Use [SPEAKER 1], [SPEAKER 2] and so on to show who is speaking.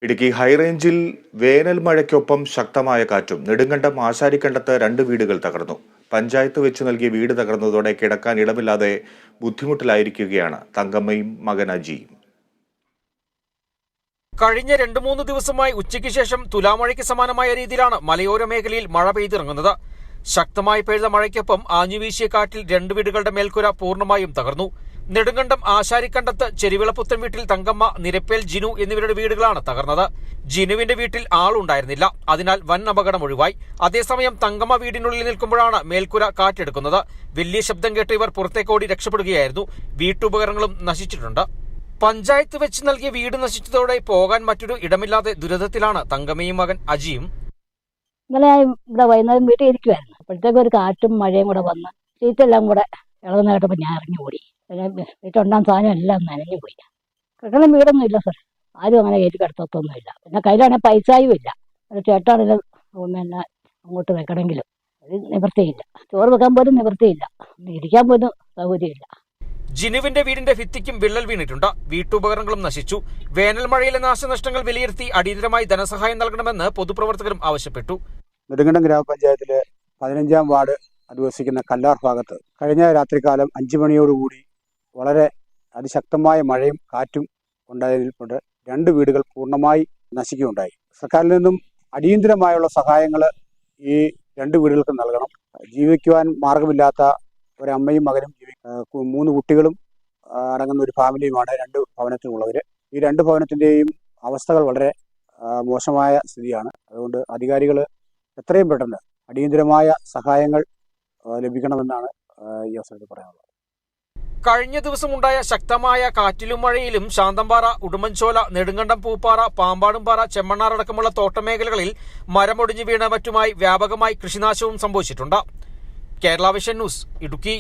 [SPEAKER 1] ഇടുക്കി ഹൈറേഞ്ചിൽ വേനൽ മഴയ്ക്കൊപ്പം ശക്തമായ കാറ്റും നെടുങ്കണ്ടം ആശാരിക്കണ്ടത്ത് 2 വീടുകൾ തകർന്നു. പഞ്ചായത്ത് വെച്ച് നൽകിയ വീട് തകർന്നതോടെ കിടക്കാൻ ഇടമില്ലാതെ ബുദ്ധിമുട്ടിലായിരിക്കുകയാണ് തങ്കമ്മയും മകൻ അജിയും.
[SPEAKER 2] കഴിഞ്ഞ 2-3 ദിവസമായി ഉച്ചയ്ക്ക് ശേഷം തുലാമഴയ്ക്ക് സമാനമായ രീതിയിലാണ് മലയോര മേഖലയിൽ മഴ പെയ്തിറങ്ങുന്നത്. ശക്തമായി പെയ്ത മഴയ്ക്കൊപ്പം ആഞ്ഞുവീശിയ കാറ്റിൽ 2 വീടുകളുടെ മേൽക്കൂര പൂർണ്ണമായും തകർന്നു. നെടുങ്കണ്ടം ആശാരിക്കണ്ടത്ത് ചെരിവിളപ്പുത്തൻ വീട്ടിൽ തങ്കമ്മ, നിരപ്പേൽ ജിനു എന്നിവരുടെ വീടുകളാണ് തകർന്നത്. ജിനുവിന്റെ വീട്ടിൽ ആളുണ്ടായിരുന്നില്ല, അതിനാൽ വൻ അപകടം ഒഴിവായി. അതേസമയം തങ്കമ്മ വീടിനുള്ളിൽ നിൽക്കുമ്പോഴാണ് മേൽക്കൂര കാറ്റെടുക്കുന്നത്. വലിയ ശബ്ദം കേട്ട് ഇവർ പുറത്തേക്കോടി രക്ഷപ്പെടുകയായിരുന്നു. വീട്ടുപകരണങ്ങളും നശിച്ചിട്ടുണ്ട്. പഞ്ചായത്ത് വെച്ച് നൽകിയ വീട് നശിച്ചതോടെ പോകാൻ മറ്റൊരു ഇടമില്ലാതെ ദുരിതത്തിലാണ് തങ്കമ്മയും മകൻ അജിയും.
[SPEAKER 3] ഇന്നലെ ഇവിടെ വൈകുന്നേരം വീട്ടിൽ ഇരിക്കുമായിരുന്നു. അപ്പോഴത്തേക്ക് ഒരു കാറ്റും മഴയും കൂടെ വന്ന് സീറ്റെല്ലാം കൂടെ ഇളകുന്ന കേട്ടപ്പോൾ ഞാൻ ഇറങ്ങി ഓടി. വീട്ടുണ്ടാകുന്ന സാധനം എല്ലാം നനഞ്ഞു പോയി. കിടക്കുന്ന വീടൊന്നും ഇല്ല സർ, ആരും അങ്ങനെ കയറ്റി കിടത്തൊന്നുമില്ല. പിന്നെ കയ്യിലാണെങ്കിൽ പൈസയും ഇല്ല. ഒരു ചേട്ടാണെങ്കിലും പിന്നെ അങ്ങോട്ട് വെക്കണമെങ്കിലും അത് നിവൃത്തിയില്ല. ചോറ് വെക്കാൻ പോലും നിവൃത്തിയില്ല, ഇരിക്കാൻ പോലും സൗകര്യമില്ല.
[SPEAKER 2] ജിനുവിന്റെ വീടിന്റെ ഭിത്തിക്കും വിള്ളൽ വീണിട്ടുണ്ട്. വീട്ടുപകരണങ്ങളും നശിച്ചു. വേനൽ മഴയിലെ നാശനഷ്ടങ്ങൾ വിലയിരുത്തി അടിയന്തരമായി ധനസഹായം നൽകണമെന്ന് പൊതുപ്രവർത്തകരും ആവശ്യപ്പെട്ടു.
[SPEAKER 4] നെടുങ്കണ്ടം ഗ്രാമപഞ്ചായത്തിലെ 15-ാം വാർഡ് അധിവസിക്കുന്ന കല്ലാർ ഭാഗത്ത് കഴിഞ്ഞ രാത്രികാലം 5 മണിയോടുകൂടി വളരെ അതിശക്തമായ മഴയും കാറ്റും ഉണ്ടായതിൽ കൊണ്ട് 2 വീടുകൾ പൂർണ്ണമായി നശിക്കുകയുണ്ടായി. സർക്കാരിൽ നിന്നും അടിയന്തരമായുള്ള സഹായങ്ങൾ ഈ 2 വീടുകൾക്ക് നൽകണം. ജീവിക്കുവാൻ മാർഗമില്ലാത്ത ഒരമ്മയും മകനും 3 കുട്ടികളും അടങ്ങുന്ന ഒരു ഫാമിലിയുമാണ് 2 ഭവനത്തിലുള്ളവർ. ഈ 2 ഭവനത്തിൻ്റെയും അവസ്ഥകൾ വളരെ മോശമായ സ്ഥിതിയാണ്. അതുകൊണ്ട് അധികാരികൾ എത്രയും പെട്ടെന്ന് അടിയന്തരമായ സഹായങ്ങൾ ലഭിക്കണമെന്നാണ് ഈ അവസരത്തിൽ പറയാനുള്ളത്.
[SPEAKER 2] കഴിഞ്ഞ ദിവസമുണ്ടായ ശക്തമായ കാറ്റിലും മഴയിലും ശാന്തമ്പാറ, ഉടുമ്പൻചോല, നെടുങ്കണ്ടം പൂപ്പാറ, പാമ്പാടുംപാറ, ചെമ്മണ്ണാർ അടക്കമുള്ള തോട്ടമേഖലകളിൽ മരമൊടിഞ്ഞു വീണ് മറ്റുമായി വ്യാപകമായി കൃഷിനാശവും സംഭവിച്ചിട്ടുണ്ട്. Kerala vision news, Idukki.